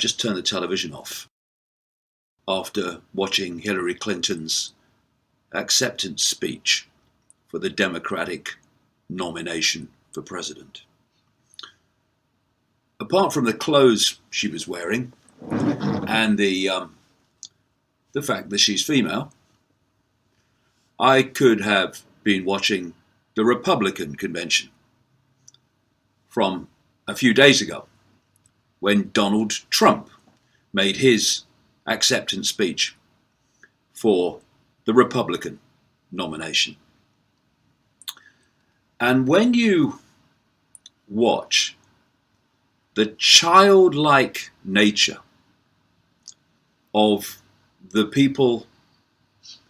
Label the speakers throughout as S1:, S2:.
S1: just turned the television off after watching Hillary Clinton's acceptance speech for the Democratic nomination for president. Apart from the clothes she was wearing and the fact that she's female, I could have been watching the Republican convention from a few days ago when Donald Trump made his acceptance speech for the Republican nomination. And when you watch the childlike nature of the people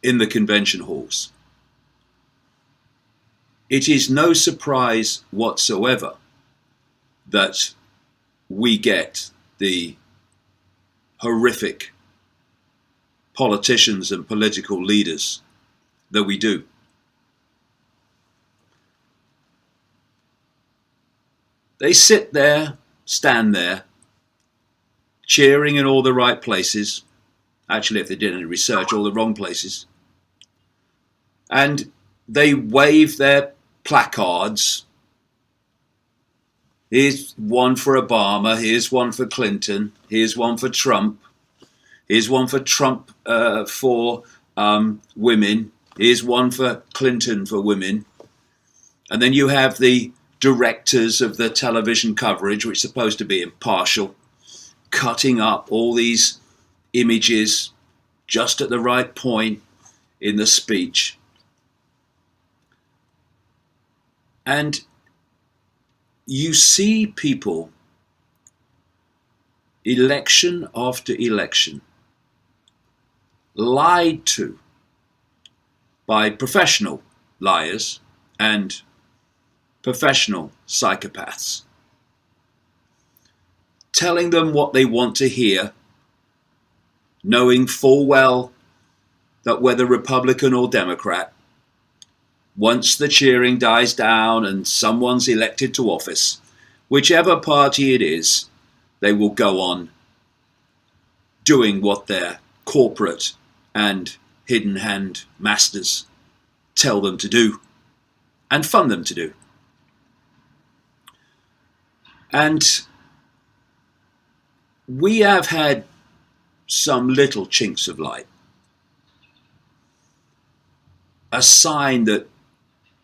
S1: in the convention halls, it is no surprise whatsoever that we get the horrific politicians and political leaders that we do. They sit there, stand there, cheering in all the right places. Actually, if they did any research, all the wrong places. And they wave their placards. Here's one for Obama, here's one for Clinton, here's one for Trump, here's one for Trump for women, here's one for Clinton for women. And then you have the directors of the television coverage, which is supposed to be impartial, cutting up all these images just at the right point in the speech. And you see people, election after election, lied to by professional liars and professional psychopaths, telling them what they want to hear, knowing full well that whether Republican or Democrat, once the cheering dies down and someone's elected to office, whichever party it is, they will go on doing what their corporate and hidden hand masters tell them to do and fund them to do. And we have had some little chinks of light, a sign that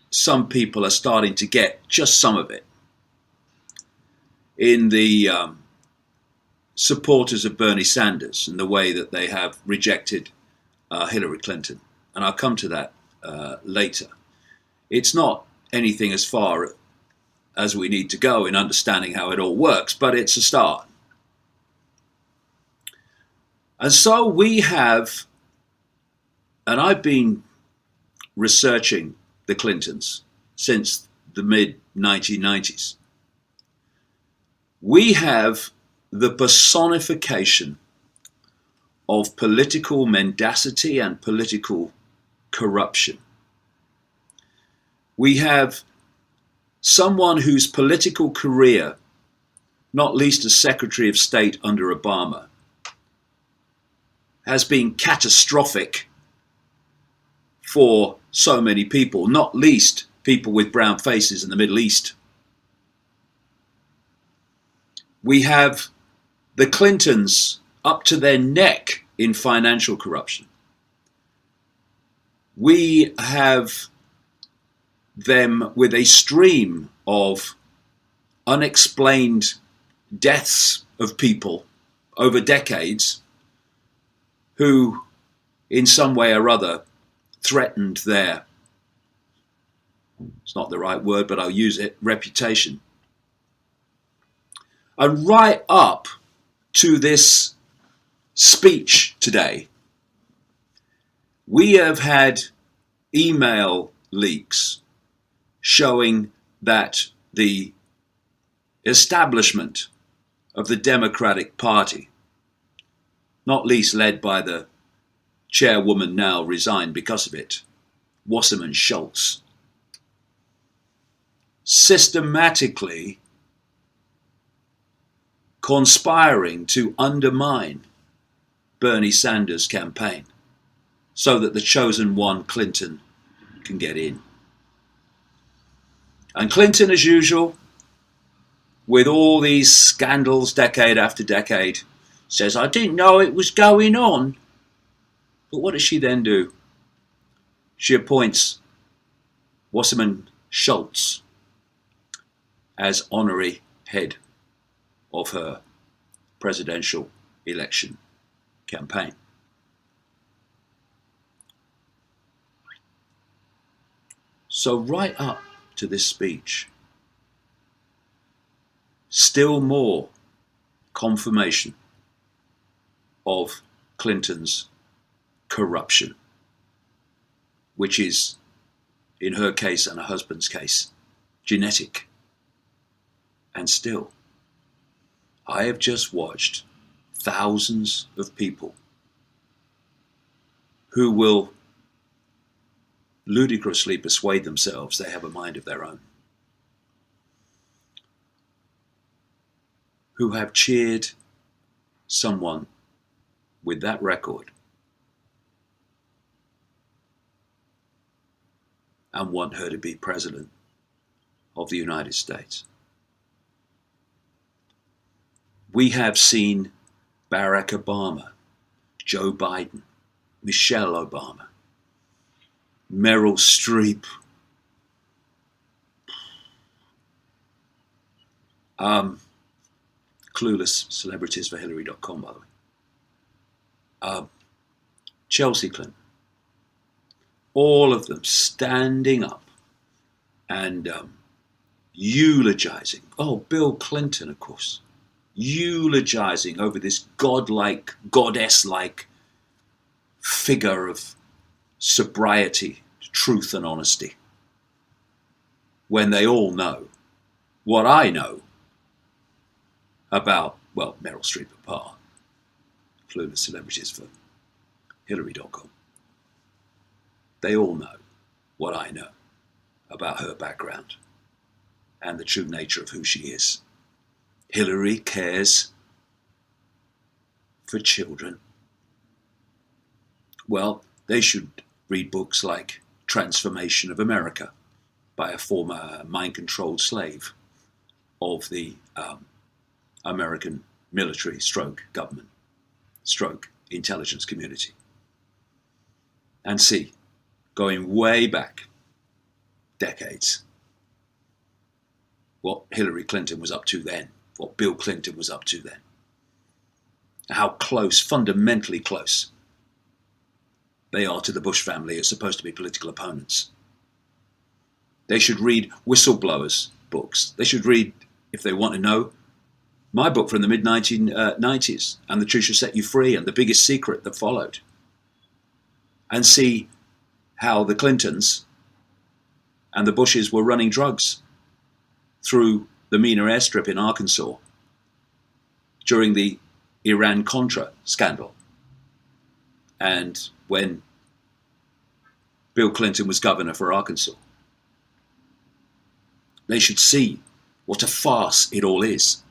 S1: some people are starting to get just some of it in the supporters of Bernie Sanders and the way that they have rejected Hillary Clinton. And I'll come to that later. It's not anything as far as we need to go in understanding how it all works, but it's a start. And so we have, and I've been researching the Clintons since the mid-1990s. We have the personification of political mendacity and political corruption. We have someone whose political career, not least as Secretary of State under Obama, has been catastrophic for so many people, not least people with brown faces in the Middle East. We have the Clintons up to their neck in financial corruption. We have them with a stream of unexplained deaths of people over decades who, in some way or other, threatened their, it's not the right word, but I'll use it, reputation. And right up to this speech today, we have had email leaks showing that the establishment of the Democratic Party, not least led by the chairwoman now resigned because of it, Wasserman Schultz, systematically conspiring to undermine Bernie Sanders' campaign so that the chosen one, Clinton, can get in. And Clinton, as usual, with all these scandals decade after decade, says, I didn't know it was going on. But what does she then do? She appoints Wasserman Schultz as honorary head of her presidential election campaign. So right up to this speech, still more confirmation of Clinton's corruption, which is, in her case and her husband's case, genetic. And still, I have just watched thousands of people who will ludicrously persuade themselves they have a mind of their own, who have cheered someone with that record and want her to be president of the United States. We have seen Barack Obama, Joe Biden, Michelle Obama, Meryl Streep, clueless celebrities for Hillary.com, by the way. Chelsea Clinton. All of them standing up and eulogizing. Oh, Bill Clinton, of course. Eulogizing over this godlike, goddess-like figure of sobriety, truth and honesty. When they all know what I know about, well, Meryl Streep apart, clueless celebrities for Hillary.com. They all know what I know about her background and the true nature of who she is. Hillary cares for children. Well, they should read books like Transformation of America by a former mind-controlled slave of the American military stroke government stroke intelligence community. And see, going way back decades, what Hillary Clinton was up to then, what Bill Clinton was up to then, how close, fundamentally close, they are to the Bush family as supposed to be political opponents. They should read whistleblowers' books. They should read, if they want to know, my book from the mid-1990s, And the Truth Shall Set You Free, and The Biggest Secret that followed, and see how the Clintons and the Bushes were running drugs through the Mena airstrip in Arkansas during the Iran-Contra scandal, and when Bill Clinton was governor for Arkansas. They should see what a farce it all is.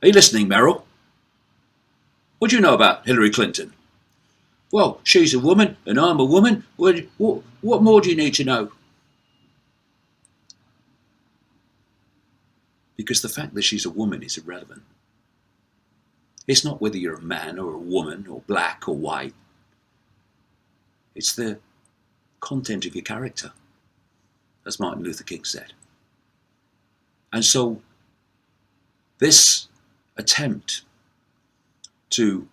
S1: Are you listening, Meryl? What do you know about Hillary Clinton? Well, she's a woman and I'm a woman. What more do you need to know? Because the fact that she's a woman is irrelevant. It's not whether you're a man or a woman or black or white. It's the content of your character, as Martin Luther King said. And so this attempt to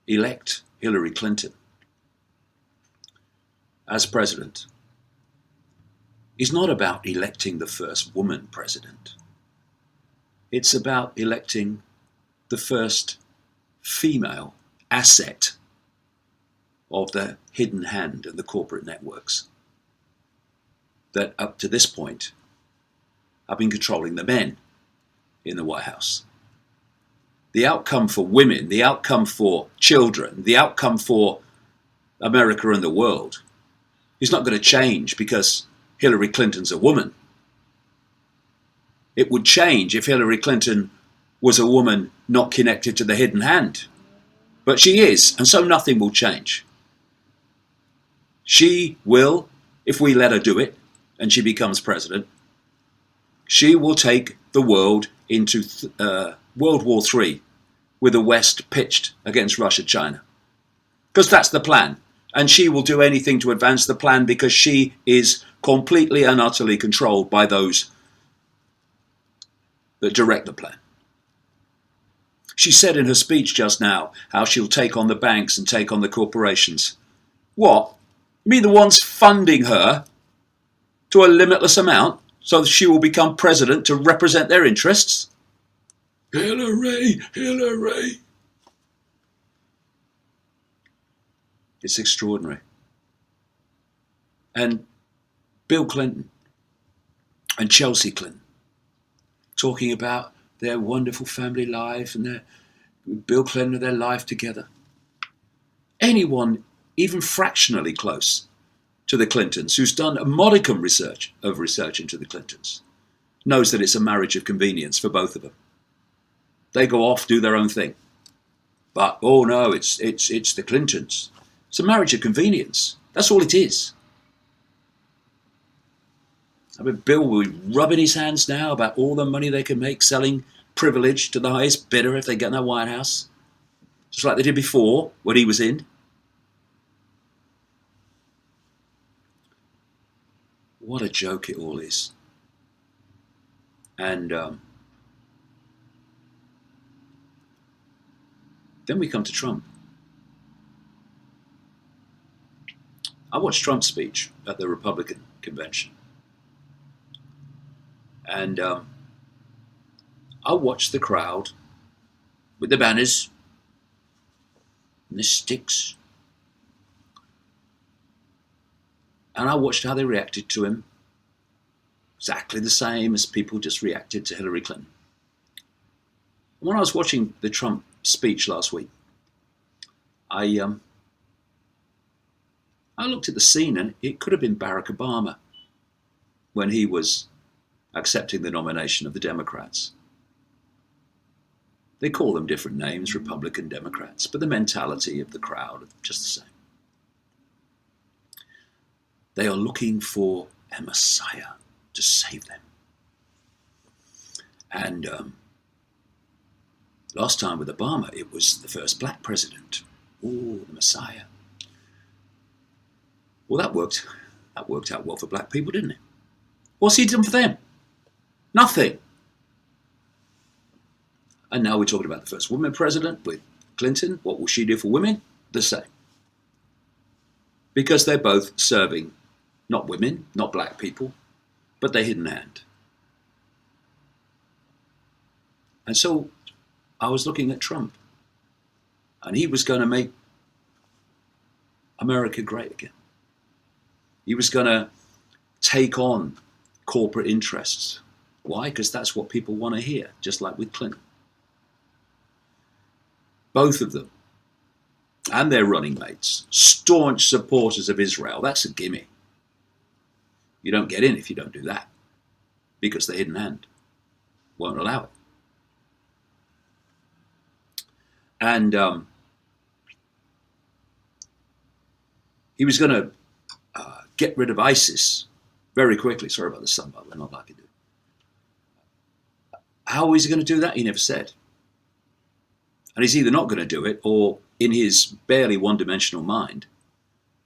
S1: elect Hillary Clinton as president is not about electing the first woman president. It's about electing the first female asset of the hidden hand and the corporate networks that up to this point have been controlling the men in the White House. The outcome for women, the outcome for children, the outcome for America and the world is not going to change because Hillary Clinton's a woman. It would change if Hillary Clinton was a woman not connected to the hidden hand. But she is, and so nothing will change. She will, if we let her do it, and she becomes president, she will take the world into World War III with the West pitched against Russia, China. Because that's the plan. And she will do anything to advance the plan because she is completely and utterly controlled by those that direct the plan. She said in her speech just now how she'll take on the banks and take on the corporations. What? You mean the ones funding her to a limitless amount so that she will become president to represent their interests? Hillary, Hillary. It's extraordinary. And Bill Clinton and Chelsea Clinton talking about their wonderful family life and their Bill Clinton and their life together. Anyone even fractionally close to the Clintons who's done a modicum of research into the Clintons knows that it's a marriage of convenience for both of them. They go off, do their own thing. But, oh no, it's the Clintons. It's a marriage of convenience. That's all it is. I mean, Bill will be rubbing his hands now about all the money they can make selling privilege to the highest bidder if they get in that White House. Just like they did before when he was in. What a joke it all is. And then we come to Trump. I watched Trump's speech at the Republican convention. And I watched the crowd with the banners and the sticks. And I watched how they reacted to him. Exactly the same as people just reacted to Hillary Clinton. When I was watching the Trump speech last week, I looked at the scene, and it could have been Barack Obama when he was accepting the nomination of the Democrats. They call them different names, Republican Democrats, but the mentality of the crowd is just the same. They are looking for a Messiah to save them. And last time with Obama, it was the first black president. Oh, the Messiah. Well, that worked out well for black people, didn't it? What's he done for them? Nothing. And now we're talking about the first woman president with Clinton. What will she do for women? The same. Because they're both serving not women, not black people, but their hidden hand. And so I was looking at Trump, and he was going to make America great again. He was going to take on corporate interests. Why? Because that's what people want to hear, just like with Clinton. Both of them and their running mates, staunch supporters of Israel. That's a gimme. You don't get in if you don't do that, because the hidden hand won't allow it. And he was going to get rid of ISIS very quickly. Sorry about the sun, but we're not like it. How is he going to do that? He never said. And he's either not going to do it, or in his barely one-dimensional mind,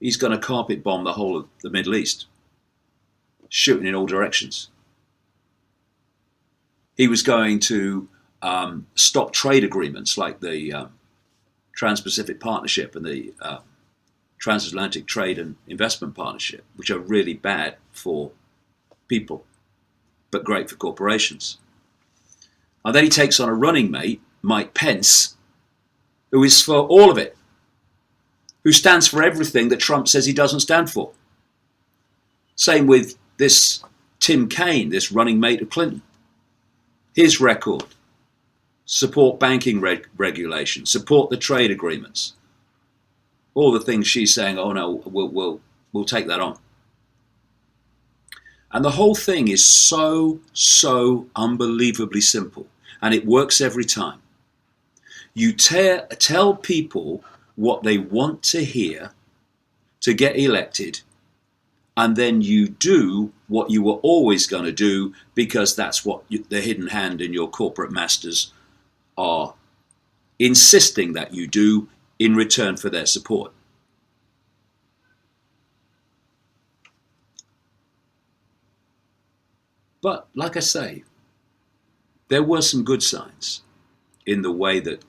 S1: he's going to carpet bomb the whole of the Middle East, shooting in all directions. He was going to stop trade agreements like the Trans-Pacific Partnership and the Transatlantic Trade and Investment Partnership, which are really bad for people, but great for corporations. And then he takes on a running mate, Mike Pence, who is for all of it, who stands for everything that Trump says he doesn't stand for. Same with this Tim Kaine, this running mate of Clinton. His record: support banking regulation, support the trade agreements. All the things she's saying, oh no, we'll take that on. And the whole thing is so unbelievably simple. and it works every time. You tell people what they want to hear to get elected, and then you do what you were always going to do because that's what the hidden hand and your corporate masters are insisting that you do in return for their support. But like I say, there were some good signs in the way that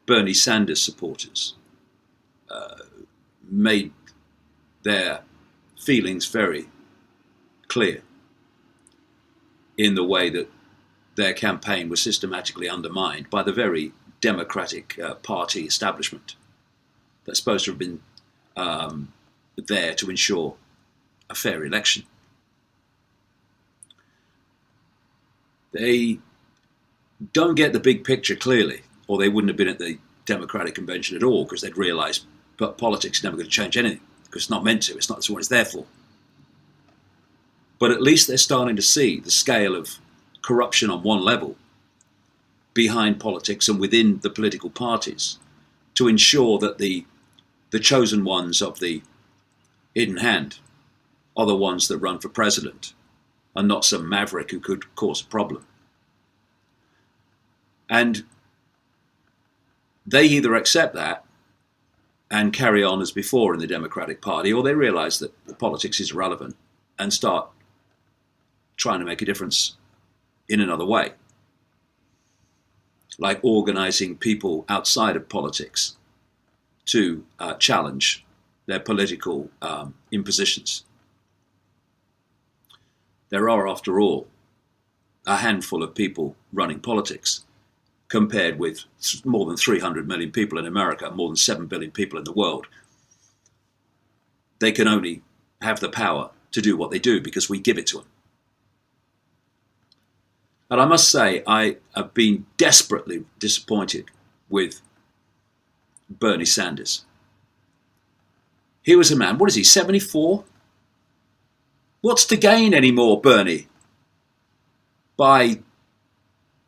S1: Bernie Sanders supporters made their feelings very clear in the way that their campaign was systematically undermined by the very Democratic Party establishment that's supposed to have been there to ensure a fair election. They don't get the big picture clearly, or they wouldn't have been at the Democratic convention at all, because they'd realised that politics is never going to change anything, because it's not meant to, it's not what it's there for. But at least they're starting to see the scale of corruption on one level behind politics and within the political parties to ensure that the chosen ones of the hidden hand are the ones that run for president and not some maverick who could cause a problem. And they either accept that and carry on as before in the Democratic Party, or they realise that the politics is irrelevant and start trying to make a difference in another way, like organising people outside of politics to challenge their political impositions. There are, after all, a handful of people running politics compared with more than 300 million people in America, more than 7 billion people in the world. They can only have the power to do what they do because we give it to them. And I must say, I have been desperately disappointed with Bernie Sanders. He was a man, what is he, 74? What's to gain anymore, Bernie, by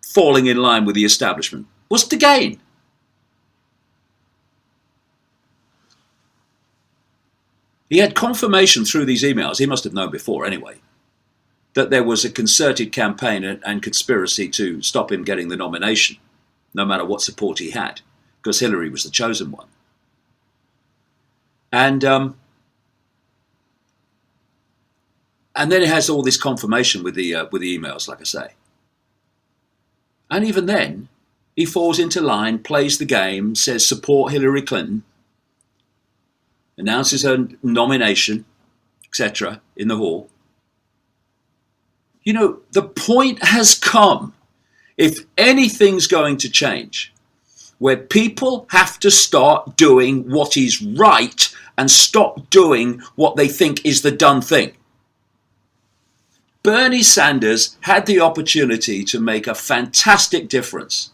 S1: falling in line with the establishment? What's to gain? He had confirmation through these emails, he must have known before anyway, that there was a concerted campaign and conspiracy to stop him getting the nomination, no matter what support he had, because Hillary was the chosen one. And then it has all this confirmation with the emails, like I say. And even then, he falls into line, plays the game, says support Hillary Clinton, announces her nomination, etc., in the hall. You know, the point has come, if anything's going to change, where people have to start doing what is right and stop doing what they think is the done thing. Bernie Sanders had the opportunity to make a fantastic difference.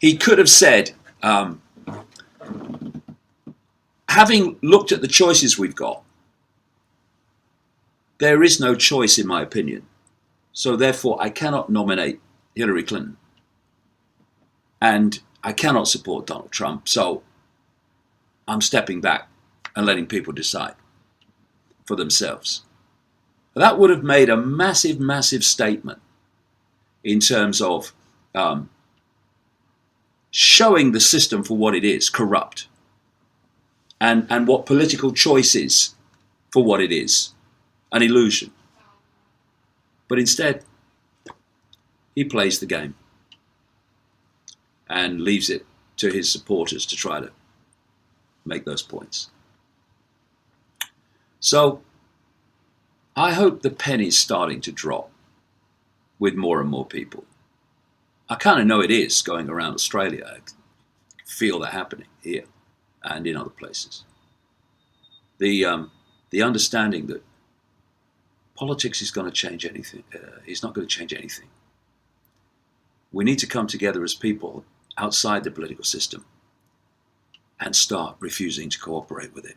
S1: He could have said, having looked at the choices we've got, there is no choice in my opinion. So therefore I cannot nominate Hillary Clinton. And I cannot support Donald Trump. So I'm stepping back and letting people decide for themselves. That would have made a massive, massive statement in terms of showing the system for what it is, corrupt, and what political choice is for what it is, an illusion. But instead, he plays the game and leaves it to his supporters to try to make those points. So I hope the penny's starting to drop with more and more people. I kind of know it is going around Australia. I feel that happening here and in other places. The understanding that politics is going to change anything. It's not going to change anything. We need to come together as people outside the political system and start refusing to cooperate with it.